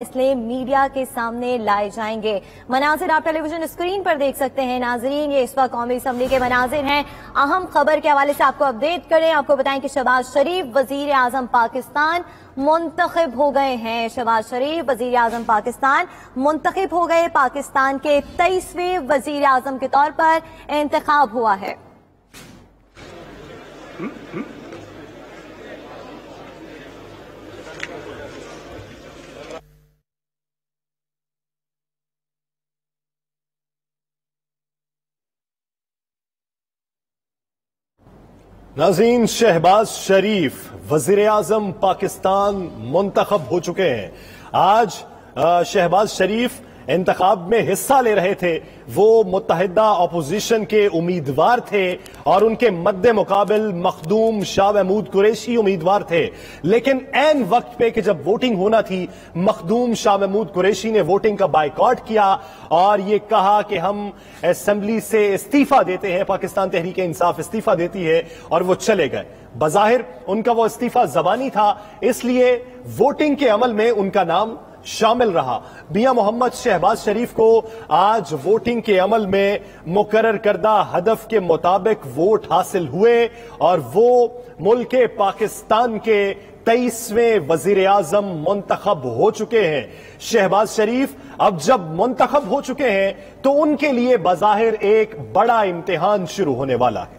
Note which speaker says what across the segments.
Speaker 1: इसलिए मीडिया के सामने लाए जाएंगे। मनाजिर आप टेलीविजन स्क्रीन पर देख सकते हैं। नाजरीन, ये इस वक्त कौमी असम्बली के मनाजिर हैं। अहम खबर के हवाले से आपको अपडेट करें, आपको बताएं कि शहबाज शरीफ वजीर आजम पाकिस्तान मुंतखब हो गए हैं। शहबाज शरीफ वजीर आजम पाकिस्तान मुंतखब हो गए। पाकिस्तान के 23वें वजीर आजम के तौर पर इंतखाब हुआ है।
Speaker 2: नाज़रीन, शहबाज शरीफ वजीर आजम पाकिस्तान मुंतखब हो चुके हैं। आज शहबाज शरीफ इंतखाब में हिस्सा ले रहे थे। वो मुत्तहिदा अपोजिशन के उम्मीदवार थे और उनके मद्दे मुकाबिल मखदूम शाह महमूद कुरैशी उम्मीदवार थे। लेकिन ऐन वक्त पे कि जब वोटिंग होना थी, मखदूम शाह महमूद कुरैशी ने वोटिंग का बायकॉट किया और ये कहा कि हम असेंबली से इस्तीफा देते हैं, पाकिस्तान तहरीक इंसाफ इस्तीफा देती है, और वो चले गए। बज़ाहिर उनका वो इस्तीफा ज़बानी था, इसलिए वोटिंग के अमल में उनका नाम शामिल रहा। मियां मोहम्मद शहबाज शरीफ को आज वोटिंग के अमल में मुकर्रर करदा हदफ के मुताबिक वोट हासिल हुए और वो मुल्क पाकिस्तान के 23वें वजीर आजम मुंतखब हो चुके हैं। शहबाज शरीफ अब जब मुंतखब हो चुके हैं तो उनके लिए बज़ाहिर एक बड़ा इम्तिहान शुरू होने वाला है।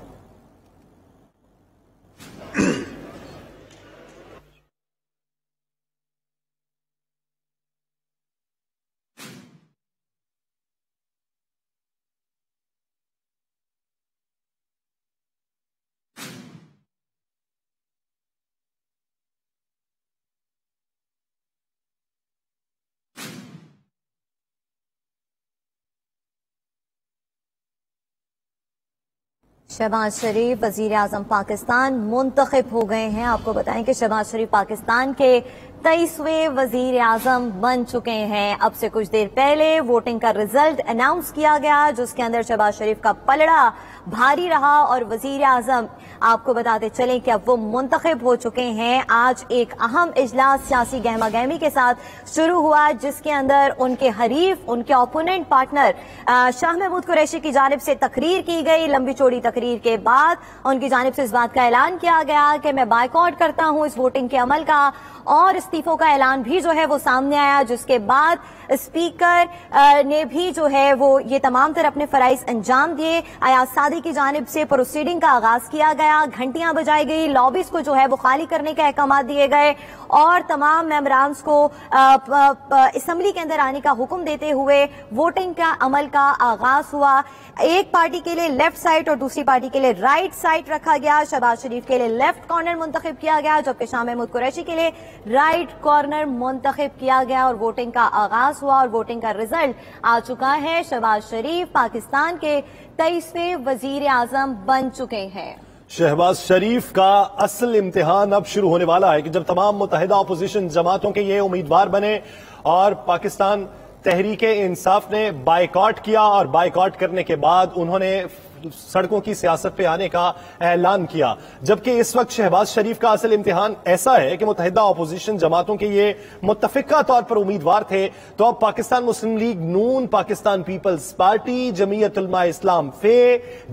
Speaker 1: शहबाज शरीफ वजीर आजम पाकिस्तान मुंतखब हो गए हैं। आपको बताएं कि शहबाज शरीफ पाकिस्तान के 23वें वजीर आजम बन चुके हैं। अब से कुछ देर पहले वोटिंग का रिजल्ट अनाउंस किया गया, जिसके अंदर शहबाज शरीफ का पलड़ा भारी रहा और वजीर आजम आपको बताते चलें कि अब वो मुंतखब हो चुके हैं। आज एक अहम इजलास सियासी गहमा गहमी के साथ शुरू हुआ, जिसके अंदर उनके हरीफ, उनके ओपोनेंट पार्टनर शाह महमूद कुरैशी की जानिब से तकरीर की गई। लंबी चौड़ी तकरीर के बाद उनकी जानिब से इस बात का ऐलान किया गया कि मैं बायकॉट करता हूं इस वोटिंग के अमल का, और इस्तीफों का ऐलान भी जो है वो सामने आया, जिसके बाद स्पीकर ने भी जो है वो ये तमाम तरह अपने फराइज अंजाम दिए। अयाज सादी की जानिब से प्रोसीडिंग का आगाज किया गया, घंटियां बजाई गई, लॉबीज को जो है वो खाली करने के अहकाम दिए गए और तमाम मेंबरान्स को असेंबली के अंदर आने का हुक्म देते हुए वोटिंग का अमल का आगाज हुआ। एक पार्टी के लिए लेफ्ट साइड और दूसरी पार्टी के लिए राइट साइड रखा गया। शहबाज शरीफ के लिए लेफ्ट कॉर्नर मुंतखब किया गया, जबकि शाह महमूद कुरैशी के लिए राइट कॉर्नर मुंतखब किया गया और वोटिंग का आगाज हुआ और वोटिंग का रिजल्ट आ चुका है। शहबाज शरीफ पाकिस्तान के 23वें वजीर आजम बन चुके हैं।
Speaker 2: शहबाज शरीफ का असल इम्तिहान अब शुरू होने वाला है कि जब तमाम मुत्तहिदा अपोजिशन जमातों के ये उम्मीदवार बने और पाकिस्तान तहरीक इंसाफ ने बायकॉट किया और बायकॉट करने के बाद उन्होंने सड़कों की सियासत पे आने का ऐलान किया। जबकि इस वक्त शहबाज शरीफ का असल इम्तिहान ऐसा है कि मुत्तहिदा अपोजिशन जमातों के ये मुत्तफिका तौर पर उम्मीदवार थे, तो अब पाकिस्तान मुस्लिम लीग नून, पाकिस्तान पीपल्स पार्टी, जमीयत उलमा इस्लाम फे,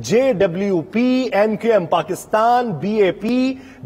Speaker 2: JWP, MQM Pakistan, BAP,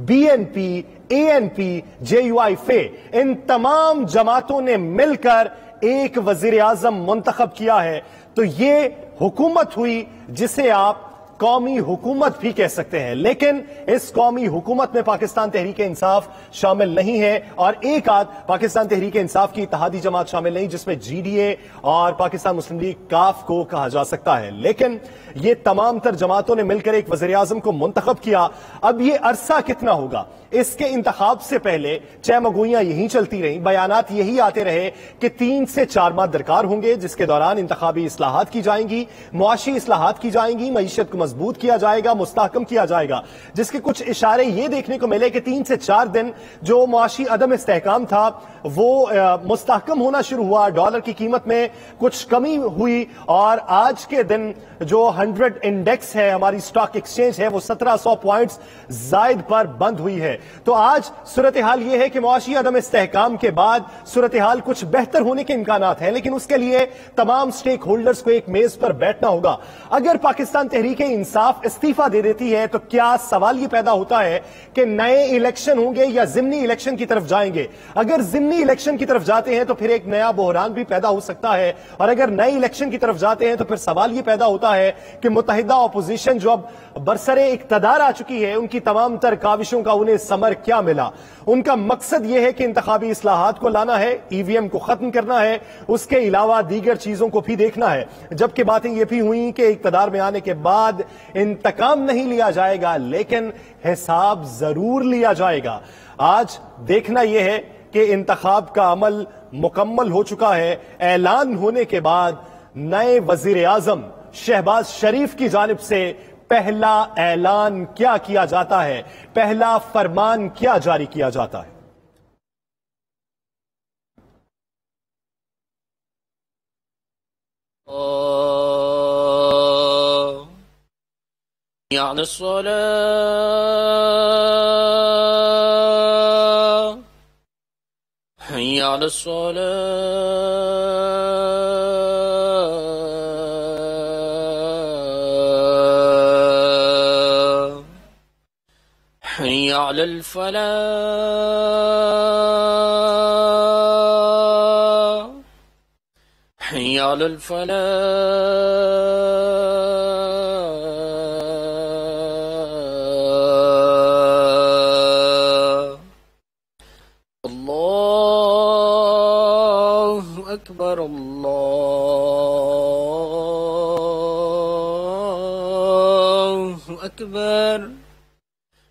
Speaker 2: BNP, ANP, JUI फे, इन तमाम जमातों ने मिलकर एक वजीर आजम मुंतखब किया है। तो ये हुकूमत हुई जिसे आप कौमी हुकूमत भी कह सकते हैं, लेकिन इस कौमी हुकूमत में पाकिस्तान तहरीक इंसाफ शामिल नहीं है और एक आध पाकिस्तान तहरीक इंसाफ की इत्तेहादी जमात शामिल नहीं, जिसमें GDA और पाकिस्तान मुस्लिम लीग काफ को कहा जा सकता है। लेकिन ये तमाम तर जमातों ने मिलकर एक वजीर आजम को मुंतखब किया। अब ये अरसा कितना होगा, इसके इंतखाब से पहले चहमगोइयां यही चलती रही, बयानात यही आते रहे कि 3 से 4 माह दरकार होंगे, जिसके दौरान इंतखाबी इस्लाहात की जाएंगी, मुआशी इस्लाहात की जाएंगी, मईशत को मजबूत किया जाएगा, मुस्तहकम किया जाएगा, जिसके कुछ इशारे ये देखने को मिले कि 3 से 4 दिन जो मुआशी अदम इस्तेहकाम था वो मुस्तहकम होना शुरू हुआ, डॉलर की कीमत में कुछ कमी हुई और आज के दिन जो 100 इंडेक्स है, हमारी स्टॉक एक्सचेंज है, वो 1700 पॉइंट्स जायद पर बंद हुई है। تو آج صورتحال یہ ہے کہ معاشی عدم استحکام کے بعد صورتحال کچھ بہتر ہونے کے امکانات ہیں، لیکن اس کے لیے تمام سٹیک ہولڈرز کو ایک میز پر بیٹھنا ہوگا۔ اگر پاکستان تحریک انصاف استعفیٰ دے دیتی ہے تو کیا سوال یہ پیدا ہوتا ہے کہ نئے الیکشن ہوں گے یا ضمنی الیکشن کی طرف جائیں گے؟ اگر ضمنی الیکشن کی طرف جاتے ہیں تو پھر ایک نیا بحران بھی پیدا ہو سکتا ہے، اور اگر نئے الیکشن کی طرف جاتے ہیں تو پھر سوال یہ پیدا ہوتا ہے کہ متحدہ اپوزیشن جو اب برسرے اقتدار آ چکی ہے، ان کی تمام تر کاوشوں کا انہیں ثمر کیا ملا؟ ان کا مقصد یہ ہے کہ انتخابی اصلاحات کو لانا ہے، ای وی ایم کو ختم کرنا ہے، اس کے علاوہ دیگر چیزوں کو بھی دیکھنا ہے، جبکہ باتیں یہ بھی ہوئیں کہ اقتدار میں آنے کے بعد انتقام نہیں لیا جائے گا لیکن حساب ضرور لیا جائے گا۔ آج دیکھنا یہ ہے کہ انتخاب کا عمل مکمل ہو چکا ہے۔ اعلان ہونے کے بعد نئے وزیر اعظم شہباز شریف کی جانب سے پہلا اعلان کیا کیا جاتا ہے، پہلا فرمان کیا جاری کیا جاتا ہے؟
Speaker 3: على الصلاة حي على الصلاة حي على الفلاح حي على الفلاح أكبر الله أكبر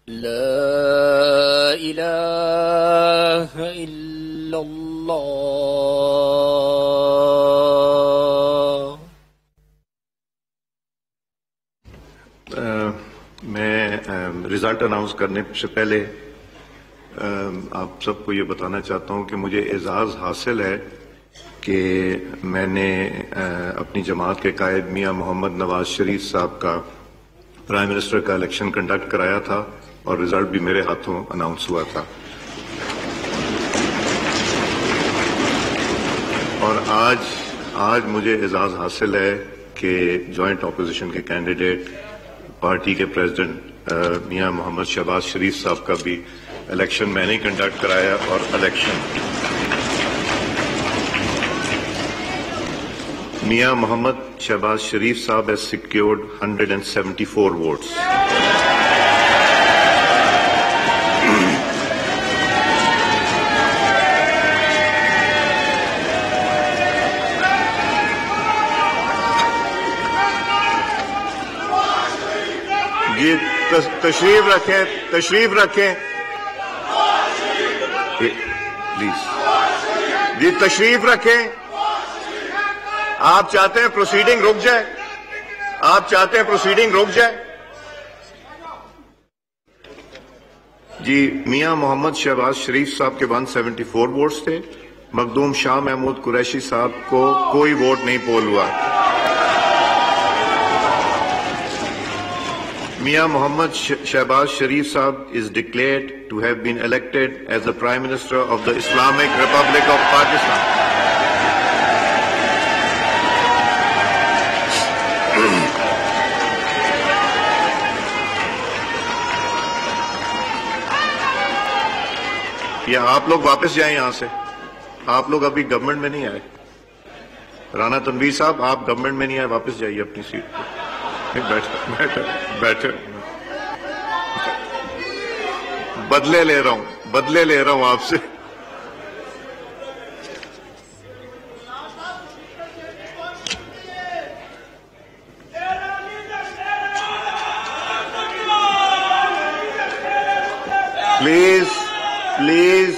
Speaker 3: لا إله إلا الله۔
Speaker 4: میں رزلٹ اناؤنس کرنے سے پہلے آپ سب کو یہ بتانا چاہتا ہوں کہ مجھے اعزاز حاصل ہے کہ میں نے اپنی جماعت کے قائد میاں محمد نواز شریف صاحب کا پرائم منسٹر کا الیکشن کنڈکٹ کرایا تھا اور رزلٹ بھی میرے ہاتھوں اناؤنس ہوا تھا، اور آج مجھے اعزاز حاصل ہے کہ جوائنٹ اپوزیشن کے کینڈیڈیٹ پارٹی کے پریزیڈنٹ میاں محمد شہباز شریف صاحب کا بھی الیکشن میں نے کنڈکٹ کرایا، اور الیکشن میاں محمد شہباز شریف صاحب has secured 174 votes. جی تشریف رکھیں پلیز، جی تشریف رکھیں۔ آپ چاہتے ہیں پروسیڈنگ رک جائے؟ جی میاں محمد شہباز شریف صاحب کے 174 ووٹس تھے، مخدوم شاہ محمود قریشی صاحب کو کوئی ووٹ نہیں پول ہوا۔ میاں محمد شہباز شریف صاحب is declared to have been elected as the Prime Minister of the Islamic Republic of Pakistan. یا آپ لوگ واپس جائیں یہاں سے، آپ لوگ ابھی گورنمنٹ میں نہیں آئے۔ رانا تنویر صاحب آپ گورنمنٹ میں نہیں آئے، واپس جائیے اپنی سیٹ پہ، بیٹھے بدلے لے رہا ہوں آپ سے۔ پلیز